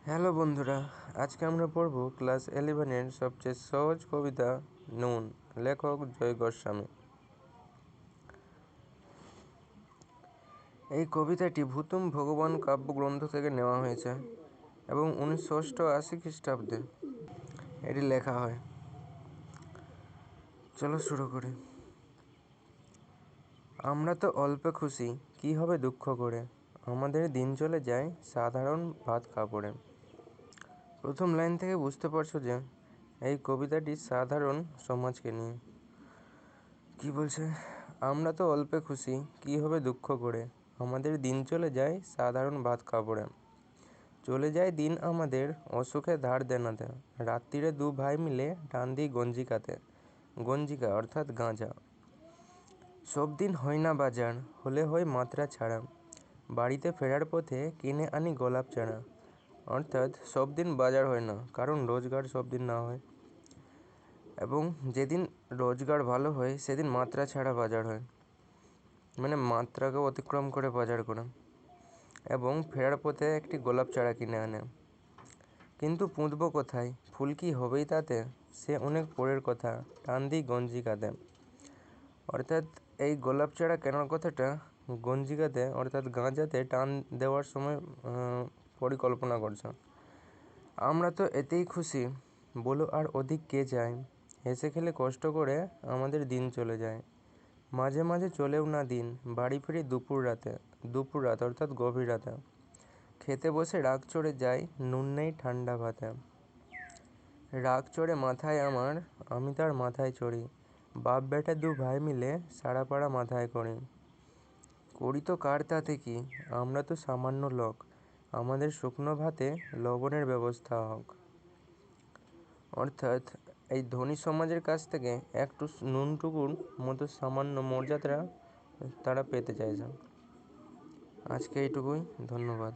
Hello বন্ধুরা, আজকে আমরা পড়ব ক্লাস 11-এর সবচেয়ে সহজ কবিতা নুন, লেখক জয় গোস্বামী। এই কবিতাটি ভূতুম ভগবান কাব্যগ্রন্থ থেকে নেওয়া হয়েছে এবং 1988 খ্রিস্টাব্দে এটি লেখা হয়। চলো শুরু করি। আমরা তো অল্পে খুশি, কি হবে দুঃখ করে, আমাদের দিন চলে যায় সাধারণ ভাত কাপড়ে। প্রথম লাইন থেকে বুঝতে পারছো যে এই কবিতাটি সাধারণ সমাজকে নিয়ে। কি বলছে? আমরা তো অল্পে খুশি, কি হবে দুঃখ করে, আমাদের দিন চলে যায় সাধারণ ভাত কাপড়ে। চলে যায় দিন আমাদের অসুখে ধার দেনাতে, রাত্রিরে দু ভাই মিলে টান দিই গঞ্জিকাতে। গঞ্জিকা অর্থাৎ গাঁজা। সব দিন হয় না বাজার, হলে হয় মাত্রা ছাড়া, বাড়িতে ফেরার পথে কিনে আনি গোলাপ চারা। অর্থাৎ সব দিন বাজার হয় না, কারণ রোজগার সব দিন না হয়, এবং যেদিন রোজগার ভালো হয় সেদিন মাত্রা ছাড়া বাজার হয়, মানে মাত্রাকে অতিক্রম করে বাজার করে, এবং ফেরার পথে একটি গোলাপ চারা কিনে আনে। কিন্তু পুঁতব কোথায়, ফুল কি হবেই তাতে, সে অনেক পরের কথা, টান দিই গঞ্জিকাতে। অর্থাৎ এই গোলাপ চারা কেনার কথাটা গঞ্জিকাতে অর্থাৎ গাঁজাতে টান দেওয়ার সময় পরিকল্পনা করছে। আমরা তো এতেই খুশি, বলো আর অধিক কে চায়, হেসে খেলে কষ্ট করে আমাদের দিন চলে যায়। মাঝে মাঝে চলেও না দিন, বাড়ি ফিরি দুপুর রাত অর্থাৎ গভীর রাতে। খেতে বসে রাগ চড়ে যায়, নুন নেই ঠান্ডা ভাতে। রাগ চড়ে মাথায় আমার, আমি তার মাথায় চড়ি, বাপ বেটা দু ভাই মিলে সারা পাড়া মাথায় করি। করি তো কার তাতে কি, আমরা তো সামান্য লোক, আমাদের শুকনো ভাতে লবণের ব্যবস্থা হোক। অর্থাৎ এই ধনী সমাজের কাছ থেকে একটু নুনটুকুর মতো সামান্য মর্যাদা তারা পেতে চাইছে। আজকে এইটুকুই, ধন্যবাদ।